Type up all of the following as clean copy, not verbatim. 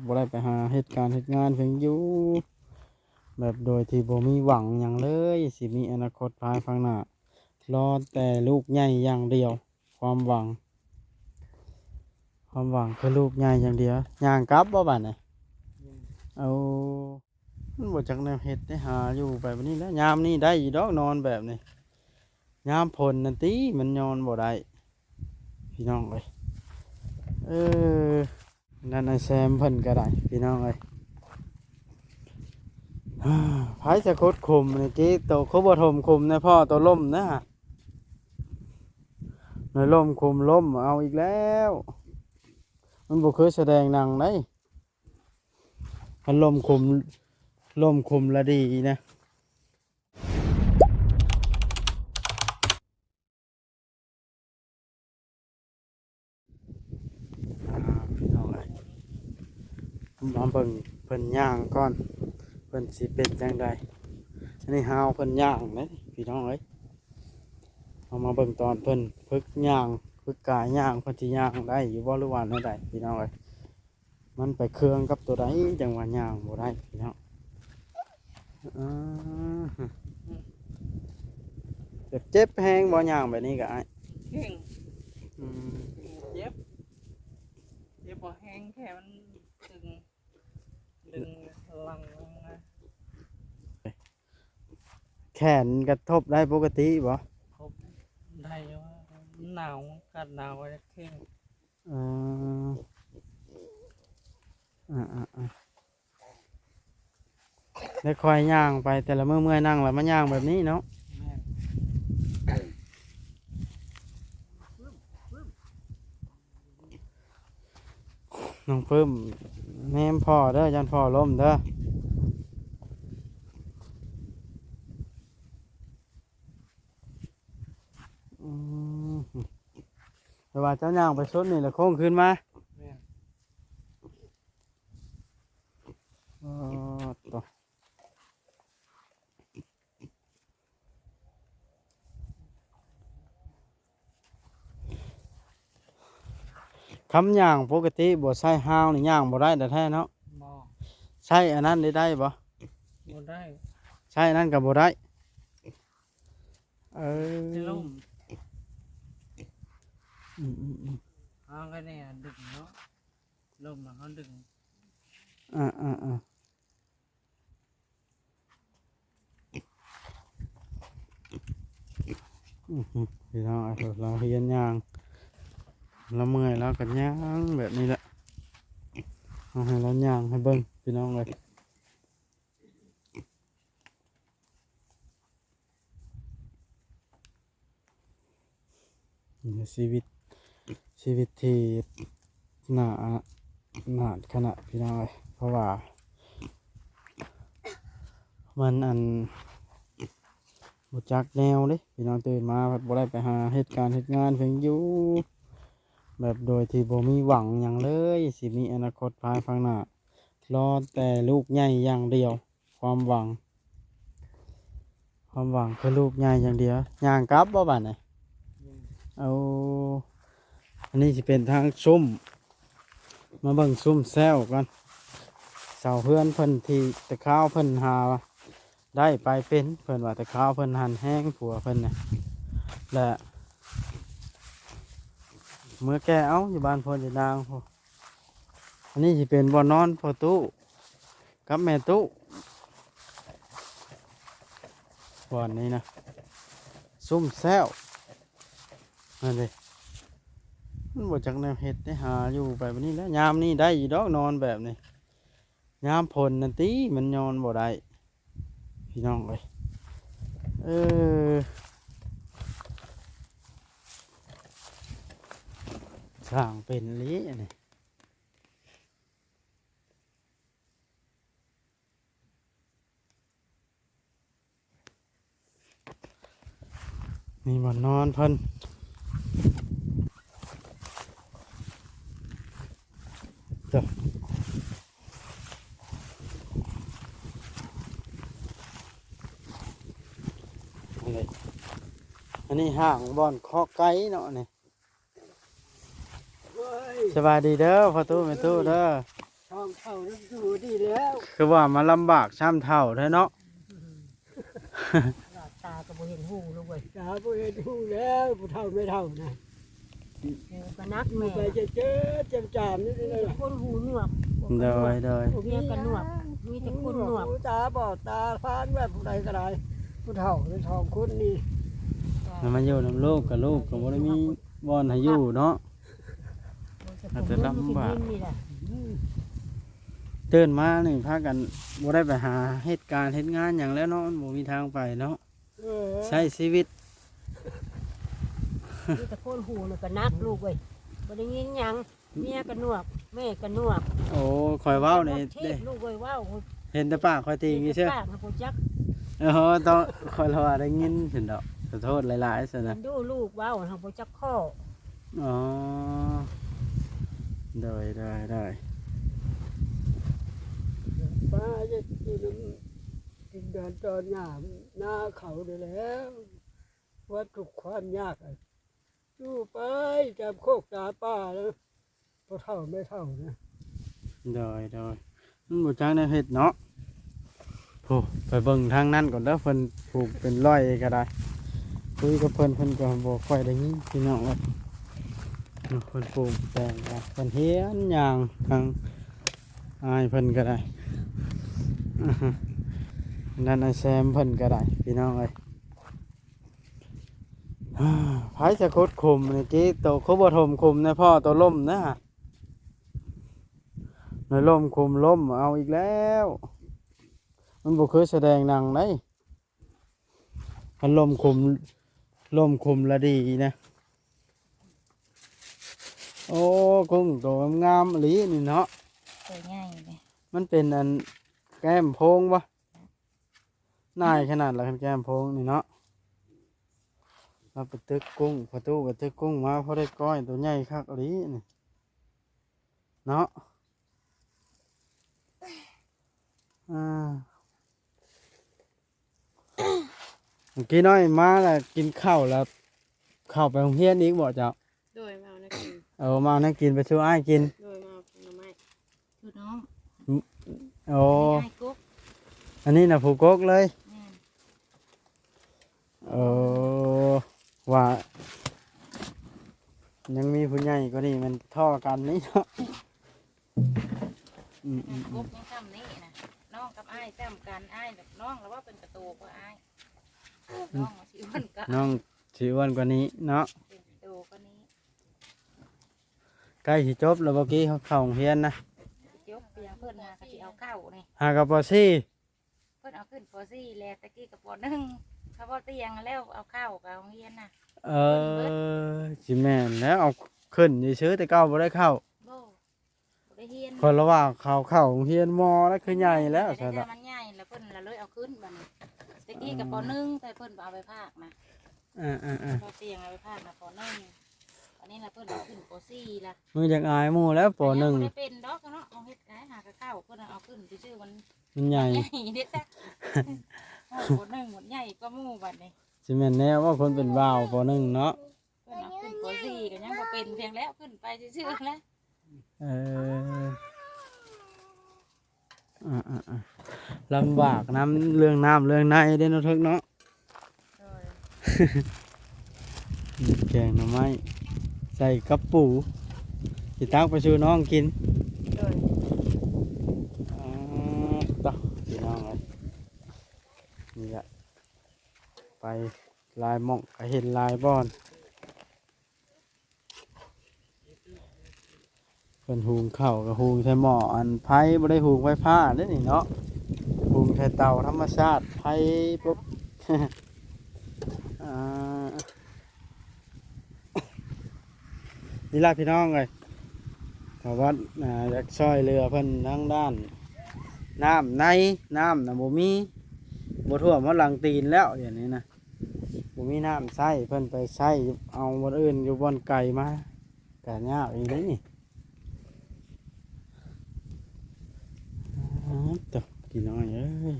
บ่ได้ไปหาเหตุการณ์เหตุงานเพิ่นอยู่แบบโดยที่บ่มีหวังหยังเลยสิมีอนาคตภายข้างหน้ารอแต่ลูกใหญ่อย่างเดียวความหวังคือลูกใหญ่อย่างเดียวย่างกลับบ่บัดนี้เอามันบ่จักแนวเฮ็ดได้หาอยู่ไปบัดนี้แล้วยามนี้ได้อยู่ดอกนอนแบบนี้ยามฝนนั่นติมันนอนบ่ได้พี่น้องเอ้ยเออนั่นไอ้แซมเพิ่นก็ได้พี่น้องเอ้ยไผจะคดคุมนี่ติโตเขาบ่ทมคุมนะพ่อตัวล่มนะในล่มคุมล่มเอาอีกแล้วมันบ่เคยแสดงหนังได้มันล่มคุมละดีนะพี่น้องเอ้ยมาเบิ่งเพิ่นย่างก่อนเพิ่นสิเป็นจังไดอันนี้ฮาวเพิ่นย่างนะพี่น้องเอ้ยเอามาเบิ่งตอนเพิ่นฝึกย่างฝึกกายย่างเพิ่นสิย่างได้อยู่บ่หรือว่าแนวใดพี่น้องเอ้ยมันไปเครื่องกับตัวใดจังว่าย่างบ่ได้พี่น้องอ่าเจ็บแฮงบ่ย่างแบบนี้ก็อ้ายแห้งอืมเจ็บพอแห้งแค่มันดึงหลังนะแขนกระทบได้ปกติบ่ครบได้ว่าหนาวกัดหนาวจะแข้งเออได้คอยย่างไปแต่ละมื้อเมื่อยนั่งแล้วมาย่างแบบนี้เนาะแม่น้องเพิ่มแม่พ่อเด้อยันพ่อล้มเด้ออืมแต่ว่าเจ้าย่างไปสุดนี่แล้วโค้งขึ้นมาแม่อ๋อต่อคำย่างปกติบ่ใช้ห้าวนี่ย่างบ่ได้แต่แท้เนาะบ่ ใช้อันนั้นได้บ่บ่ได้ใช้อันนั้นก็บ่ได้เอจะอล่มอืมเอาก็เนี่ยดึงเนาะล่มแล้วเขาดึงอ่าพี่น้องเราเฮียนย่างเราเมื่อยแล้วกันย่างแบบนี้แหละเอาให้เราย่างให้เบิ้งพี่น้องเลยนี่ชีวิตที่หนาขนาดพี่น้องเลยเพราะว่ามันบ่จักแนวเด้พี่น้องตื่นมาบ่ได้ไปหาเหตุการณ์เหตุงานเพิ่นอยู่แบบโดยที่บ่มีหวังหยังเลยสิมีอนาคตภายข้างหน้ารอแต่ลูกใหญ่อย่างเดียวความหวังคือลูกใหญ่อย่างเดียวย่างกลับบ่บัดนี้เอาอันนี้สิเป็นทางซุ้มมาเบิ่งซุ้มแซวกันเสาเพื่อนเพิ่นที่ตะข้าวเพิ่นหาได้ไปเป็นเพิ่นว่าตะข้าวเพิ่นหันแห้งผัวเพิ่นน่ะและเมื่อแกเอาอยู่บ้านพ่อจะนางพ่ออันนี้สิเป็นบ่อนอนพ่อตู้กับแม่ตู้บ่อนนี้นะซุ้มแซวนั่นเลยมันบ่จักแนวเฮ็ดได้หาอยู่ไปบัดนี้แล้วยามนี้ได้อยู่ดอกนอนแบบนี้ยามฝนนั่นติมันนอนบ่ได้พี่น้องเอ้ยเออสร้างเป็นลีอันนี้นี่บ่นอนเพิ่นเจ้าอะไรอันนี้ห่างบ่อนคอไก่เนาะนี่สบายดีเด้อพ่อตู้แม่ตู้เด้อ องเท่านั้นอยู่ดีแล้ว คือว่ามาลำบากช้ำเท่าแท้เนาะ หลอดตาก็บ่เห็นหูลูกเว้ยตาบ่เห็นหูแล้วผู้เฒ่าไม่เท่านะหูก็นักแม่ไปเจอจามนี่เลยคนหูหนวก โดย เมียกันหนวกมีแต่คนหนวกตาบอดตาฟ้านแบบผู้ใดก็ได้ผู้เฒ่าในทองคนนี่ แล้วมาอยู่นำลูกกับลูกก็บ่ได้มีบ่อนให้อยู่เนาะ อาจจะลำบาก ตื่นมานี่พากันบ่ได้ไปหาเหตุการณ์เฮ็ดงานหยังแล้วเนาะมันบ่มีทางไปเนาะใช้ชีวิต มีแต่คนหูน่ะก็นักลูกเว้ยบ่ได้ยินหยังเมียก็หนวกแม่ก็หนวก โอ้คอยเว้านี่ เทศลูกเว้ยว้าว เห็นแต่ปากคอยตีอย่างนี้เชื่อ ป้าก็บ่จัก ต้องคอยรอได้ยินเห็นดอกขอโทษหลายๆสินะ ดูลูกว้าวเฮาบ่จักข้อ อ๋อได้ ป้าจะกินเดินตอนหน้าหน้าเขาได้แล้วว่าทุกความยากอะดูไปจำโคกตาป้าแล้วพอเท่าไม่เท่านะ ได้มันบ่จังได้เฮ็ดเนาะโอ้ไปเบิ่งทางนั้นก่อนเด้อเพิ่นปลูกเป็นร้อยก็ได้คุยกับเพิ่นก็บ่ค่อยได้ยินพี่น้องว่าเพิ่นปลูกแต่งว่าเพิ่นเฮียนอย่างทางอายเพิ่นก็ได้อือฮึนั่นไอ้แซมเพิ่นก็ได้พี่น้องเอ้ยไผจะขุดคุมนี่กี้โตเขาบ่ทมคุมนะพ่อตัวล่มนะในล่มคุมล่มเอาอีกแล้วมันบ่เคยแสดงหนังได้มันล่มคุมละดีนะโอ้กุ้งตัวงามอีหลีนี่เนาะ ตัวใหญ่เลย มันเป็นอันแก้มโพงปะน่ายขนาดละแก้มโพงนี่เนาะเราไปตึกกุ้งประตูไปตึกกุ้งมาเพราะได้ก้อยตัวใหญ่คักอีหลีนี่เนาะอ่าเมื่อกี้น้อยมาแล้วกินข้าวแล้วเข้าไปโรงเรียนอีกบ่เจ้า โดยมานะกิน เอามานั่งกินไปช่วยอ้ายกิน โดยมาผลไม้คือน้อง โอ้ ไอ้กุ๊ก อันนี้นะผูกกกเลย แม่น เออว่า ยังมีผู้ใหญ่กว่านี้มันท่อกันนี่เนาะอืม กุ๊กยังทำนี่นะน้องกับไอ้ายจำกันไอ้ายแบบน้องแล้วว่าเป็นประตูก็ไอ้ายน้องมาชิวันก็ น้องสีอ้วนกว่านี้เนาะ เป็นประตูก็นี้ ใกล้สิจบแล้วเมื่อกี้เขาเข้าโรงเรียนนะ ยกเปียงเพื่อนมากะทิเอาเข้านี่ หากับปอซี่ เพื่อนเอาขึ้นปอซี่แล้วตะกี้กับปอหนึ่งเขาบอกเตียงแล้วเอาเข้ากับโรงเรียนน่ะ เออจิแม่นแล้วเอาขึ้นซื้อแต่เก้าบ่ได้เข้า โบ่ได้เฮียน คนละว่าเข้าโรงเรียนมอแล้วคือใหญ่แล้ว แต่ ใช่ ได้ ละ มันใหญ่แล้วเพิ่นละเลยเอาขึ้นบัดนี้ตะกี้กับปอหนึ่งแต่เพิ่นเอาไปภาคนะ พอเตียงเอาไปพาดมาปอหนึ่งอันนี้นะเพื่อนเอาขึ้นปอสี่ละ มือจากอายหมู่แล้วปอหนึ่ง ได้เป็นดอกเนาะเอาเฮ็ดไก่หากระเข้าเพื่อนเอาขึ้นไปชื่อมัน มันใหญ่ ใหญ่เด็ดจ้ะปอหนึ่งหมดใหญ่ก็มู่บัดนี้ จิแม่นแน่ว่าคนเป็นบ่าวปอหนึ่งเนาะ เพื่อนเอาขึ้นปอสี่ก็ยังบ่เป็นเพียงแล้วขึ้นไปชื่อแล้ว เออลำบากน้ำเรื่องในเด้เนาะทึกเนาะ แกงหน่อไม้ใส่กับปูสิตักไปชูน้องกิน โดย ต่อพี่น้องเลยนี่แหละไปลายหม่องก็เห็นลายบอนเป็นหุงข้าวกับหุงใช้หม้ออันไผ่บ่ได้หุงไฟฟ้าเด้นี่เนาะหุงใช้เตาธรรมชาติไผ่ปุ๊บ อ่านี่ล่ะพี่น้องเลยขอวัดอยากช่วยเรือเพิ่นทั้งด้านน้ำในน้ำนะบ่มีบ่ท่วมว่าหลังตีนแล้วอย่างนี้นะบ่มีน้ำใช้เพิ่นไปใช้เอาบนอื่นอยู่บนไก่มาแต่ยากอีกเลยนี่ตัวพี่น้องเอ้ย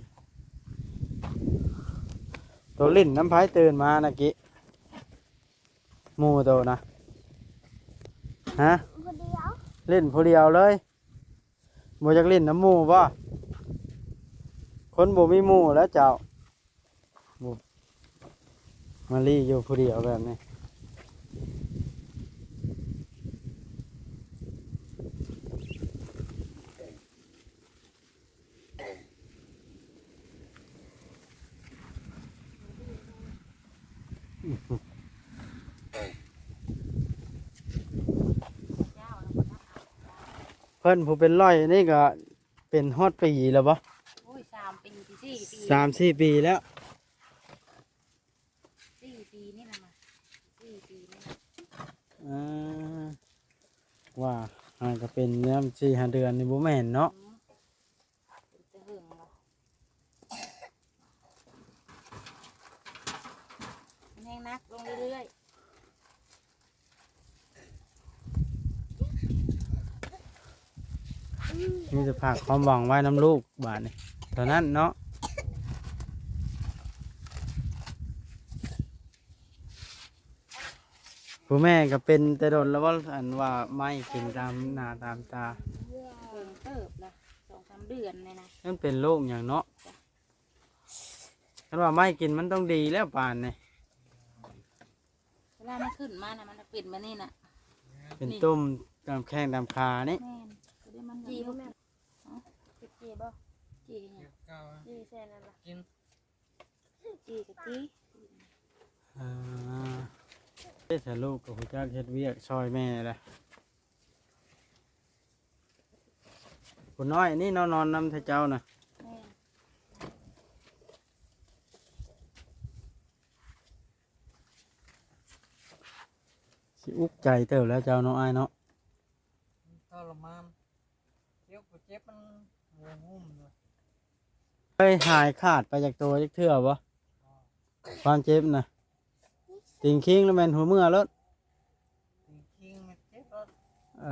ตัวลิ้นน้ำพายตื่นมานะกี้หมูตัวนะฮะเล่นผู้เดียวเลย บ่อยากเล่นน้ำหมู่บ่คนบ่มีหมู่แล้วเจ้าบ่มาลีอยู่ผู้เดียวแบบนี้เพิ่นผู้เป็นร้อยนี่ก็เป็นฮอดปีแล้วบ่ โอ้ย3 ปีที่4 ปี 3-4 ปีแล้ว 4 ปีนี่นะมา4 ปีนี่นะ อ่าว่าอาจจะเป็นเนื้อ4-5 เดือนนี่บ่แม่นเนาะ เป็นตะหึงเหรอมันแห้งนักลงเรื่อย มีแต่ฝากความหวังไว้น้ำลูกบาดนี่เท่านั้นเนาะผู้แม่ก็เป็นแต่โดนแล้วว่าอันว่าไม่กินตามหน้าตามตา ๆเพิ่งเติบละ2-3 เดือนเลยนะ นั่นเป็นโรคอย่างเนาะคันว่าไม่กินมันต้องดีแล้วป่านนี่ เวลามันขึ้นมานะมันจะเป็นมานี่น่ะ เป็นตุ่มตามแข้งตามขานี่ แม่นก็ได้มันจีบ่แม่จีบ่จีเนี่ย เก่า จีแซ่นั่นล่ะ กิน จีกับจี อ่าเฮ็ดให้ลูกกับผู้จักเฮ็ดเวียกซอยแม่แหละผู้น้อยนี่นอนนำเจ้าน่ะ แม่น สิอุกใจเติบแล้วเจ้าเนาะอ้ายเนาะ ทรมานเจ็บก็เจ็บมันหัวหุ้มเลย เคยหายขาดไปจากตัวจักเทื่อบ่ความเจ็บน่ะติงคิงแล้วแม่นหัวเมื่อแล้ว จริงๆมันเจ็บแล้ว เอ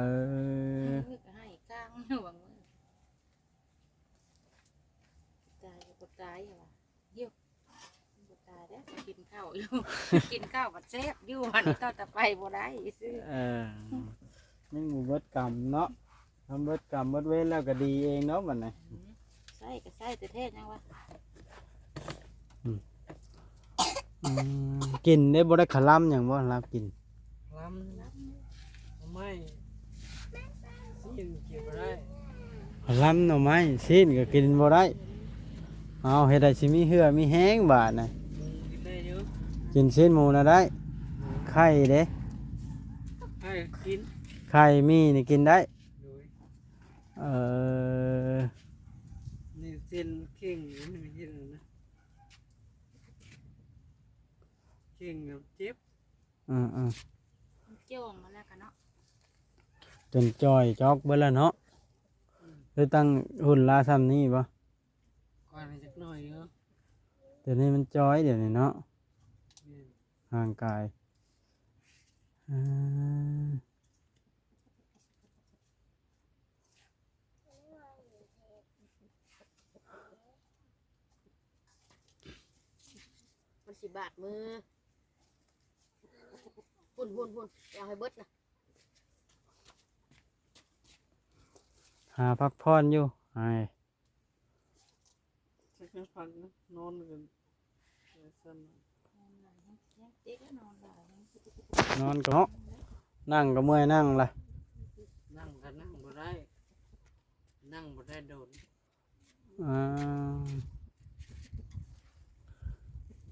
อ มือก็ให้กลางอยู่บางมือตายก็ตายอย่าว่าเดี๋ยวบ่ตายแล้วกินข้าวอยู่ กินข้าวบัดแซ่บอยู่วันนี้ต่อแต่ไปบ่ได้ซื้อ ยังบ่เบิดกรรมเนาะทำเบิดกรรมเบิดเวรแล้วก็ดีเองเนาะบัดนี้ ใส่ก็ใส่แต่เทศยังวะ กินได้บ่ได้ขะล่ำหยังบ่ลาบกิน ลำไม่สิ้นเก็บได้ ขะล่ำหน่อไม้ซีนก็กินบ่ได้เอาเฮ็ดได้สิมีเหือมีแห้งบาดน่ะ กินได้เยอะ กินซีนหมูน่ะได้ไข่เด้ ให้กิน ไข่มีนี่กินได้ โดย เออ นี่เส้นเข่งนี่ไม่ใช่เลยนะเข่งแบบเจ็บ อือ เจ้ามาแล้วกันเนาะ จนจอยจอกเบิดแล้วเนาะเลยตั้งหุ่นลาซ้ำนี้บ่ ก่อนสักหน่อยเยอะ เดี๋ยวนี้มันจอยเดี๋ยวนี้เนาะ เนี่ย ร่างกายอ่า มันสิบาทมือหุ่นเอาให้เบิดนะ หาพักผ่อนอยู่ไอ้ สักพักนะนอนกันสั้น เด็กก็นอนหลาย นอนก็เนาะนั่งก็เมื่อยนั่งล่ะ นั่งก็นั่งบ่ได้นั่งบ่ได้โดน อ่า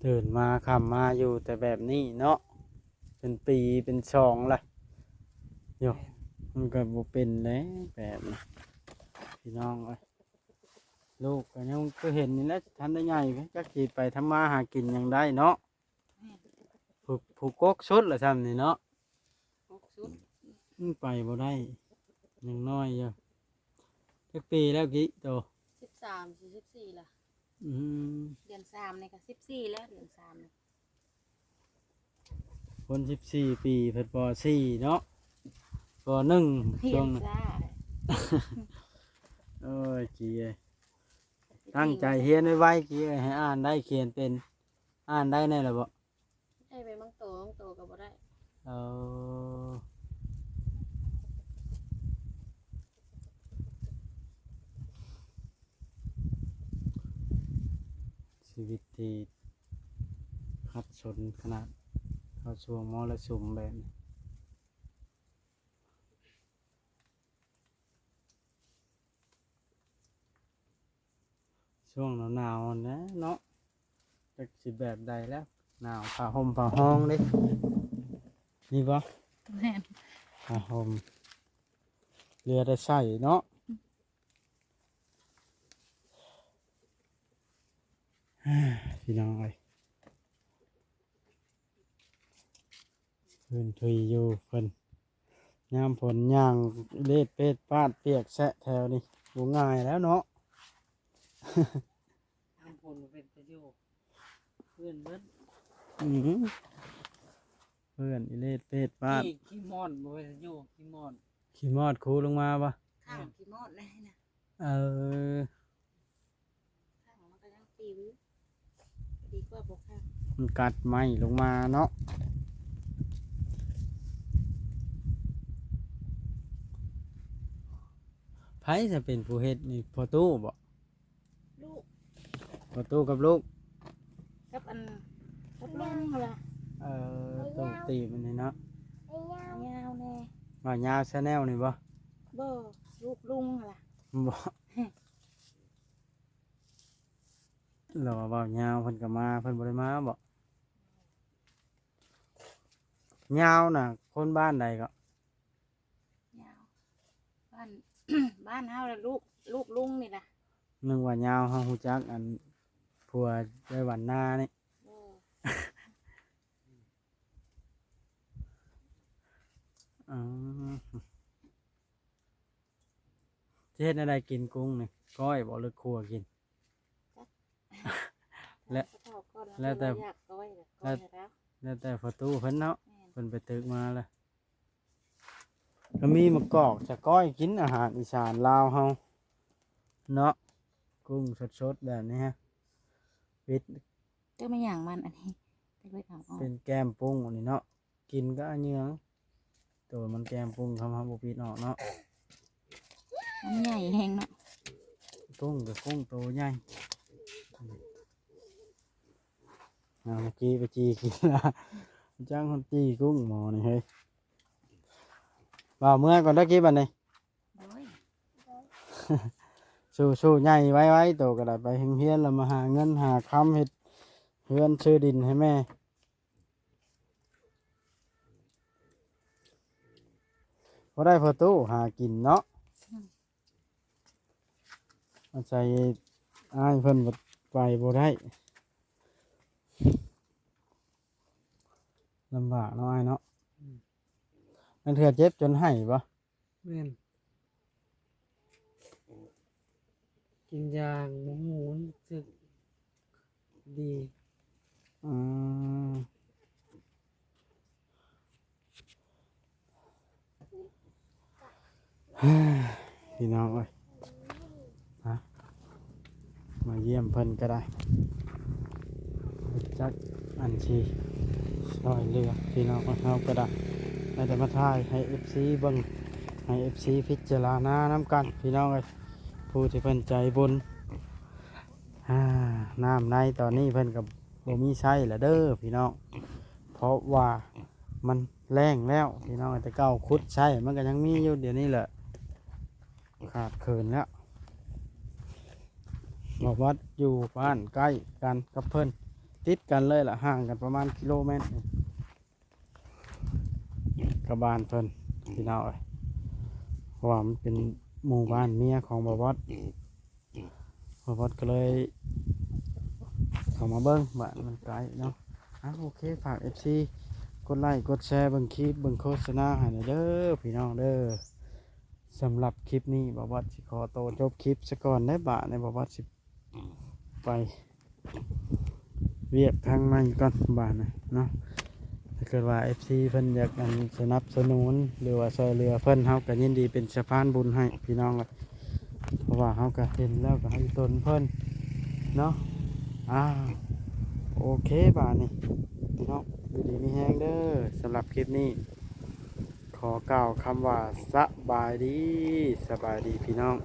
ตื่นมาค่ำมาอยู่แต่แบบนี้เนาะเป็นปีเป็นช่องล่ะโยมันก็บ่เป็นเลยแบบนี้พี่น้องเอ้ยลูกก็ยังก็เห็นนี่แหละทันได้ใหญ่จักสิไปทำมาหากินหยังได้เนาะผูกกกสุดล่ะซ้ำนี่เนาะ 60 มันไปบ่ได้ยังน้อยอยู่จักปีแล้วกี่โต 13 14ล่ะ อืม เดือน3นี่ก็14แล้วเดือน3นี่ คน14 ปีเพิ่นป .4 เนาะป .1 เพีย ช่ว ง งนั้น จ้า โอ้ยกี่เอ้ยตั้งใจเรียนไว้ๆกี่เอ้ยให้อ่านได้เขียนเป็นอ่านได้แน่ล่ะบ่ ให้ไปมังโตก็บ่ได้ เอา ชีวิตที่ขัดสนขนาดเข้าช่วงมรสุมแบบนี้ช่วงหนาวๆนะเนาะจะสิแบบใดแล้วหนาวผ้าห่มผ้าห้องเด้นี่บ่ แม่น ผ้าห่มเรือได้ใส่เนาะพี่น้องเอ้ยเพิ่นทุยอยู่เพิ่นยามฝนย่างเล็ดเป็ดปาดเปียกแซะแถวนี้บ่ง่ายแล้วเนาะ ทำผลเป็นประโยชน์เพื่อนเบิ้ล อือหือเพื่อนอีเล็ดเป็ดปาด ขี้มอนบ่เป็นประโยชน์ขี้มอน ขี่มอดคูลงมาปะ ข้างกี่มอดเลยนะ เออ ข้างมันก็ยังปิวดีกว่าบ่ข้าง มันกัดไม้ลงมาเนาะไผจะเป็นผู้เฮ็ดนี่พอตู้บ่ ลูก พอตู้กับลูก กับอันกับลุงล่ะ เออตู้ตีมันนี่เนาะ ยาวแน่ ว่ายาวชาแนลนี่บ่ บ่ลูกลุงล่ะ บ่เราว่ายาวเพิ่นก็มาเพิ่นบ่ได้มาบ่ยาวน่ะคนบ้านใดก็ ยาวบ้าน บ้านเฮาล่ะลูกลุงนี่ล่ะ นึกว่ายาวเฮาฮู้จักอันผัวได้หวันหน้านี่ บ่ อ๋อสิเฮ็ดอะไรกินกุ้งนี่ก้อยบ่หรือคั่วกิน และ ข้าวก่อน แล้วแต่ อยากก้อยล่ะก้อยแล้ว แล้วแต่ประตูเพิ่นเนาะ แม่น เพิ่นไปตึกมาแล้วก็มีมะกอกจะก้อยกินอาหารอีสานลาวเฮาเนาะกุ้งสดๆแบบนี้ฮะปิด เจ้าไม่อย่างมันอันนี้จะไปเอาออก เป็นแก้มปรุงอันนี้เนาะกินก็อันเหยืองตัวมันแก้มปรุงทำให้บ่ปิดออกเนาะ มันใหญ่แฮงเนาะ กุ้งกับกุ้งตัวใหญ่เมื่อกี้ไปจีกินละจ้างคนจีกุ้งหมอนี่เฮ้ยบ่าวเมื่อก่อนตะกี้บัดนี้ โอ้ย สู้ใหญ่ไว้โตก็ได้ไปเฮียนแล้วมาหาเงินหาคำเฮ็ดเฮือนซื้อดินให้แม่พอได้พอตู้หากินเนาะอาศัยอ้ายเพิ่นบ่ไปบ่ได้ลำบากเนาะอ้ายเนาะนั่นเถื่อเจ็บจนให้บ่ แม่นกินยางหมูรู้สึกดี อืมพี่น้องเอ้ยฮะมาเยี่ยมเพิ่นก็ได้จักอันชีช่วยเรือพี่น้องของเราก็ได้ให้แต่มาถ่ายให้ FC เบิ่งให้ FC พิจารณาน้ำกันพี่น้องเอ้ยผู้ที่เพิ่นใจบุญน้ำในตอนนี้เพิ่นกับบ่มีใช้ละเด้อพี่น้องเพราะว่ามันแรงแล้วพี่น้องแต่เก่าขุดใช้มันก็ยังมีอยู่เดี๋ยวนี้แหละขาดเขินแล้วบอกว่าอยู่บ้านใกล้กันกับเพิ่นติดกันเลยล่ะห่างกันประมาณกิโลเมตรกับบ้านเพิ่นพี่น้องเอ้ยเพราะว่ามันเป็นหมู่บ้านเมียของบ่าววัดก็เลยเข้ามาเบิ้งบ้านมันไกลเนาะโอเคฝาก FC กดไลค์กดแชร์เบิ่งคลิปเบิ่งโฆษณาให้หน่อยเด้อพี่น้องเด้อสำหรับคลิปนี้บ่าววัดสิขอตัวจบคลิปซะก่อนได้บ่าในบ่าววัดสิไปเวียกทางในก่อนบ้านนะเนาะถ้าเกิดว่า FC เพิ่นอยากกันสนับสนุนหรือว่าช่วยเหลือเพิ่นเฮาก็ยินดีเป็นสะพานบุญให้พี่น้องเลยเพราะว่าเฮาก็เห็นแล้วก็ให้ตนเพิ่นเนาะโอเคบ้านนี่พี่น้องอยู่ดีมีแฮงเด้อสำหรับคลิปนี้ขอกล่าวคำว่าสบายดีพี่น้อง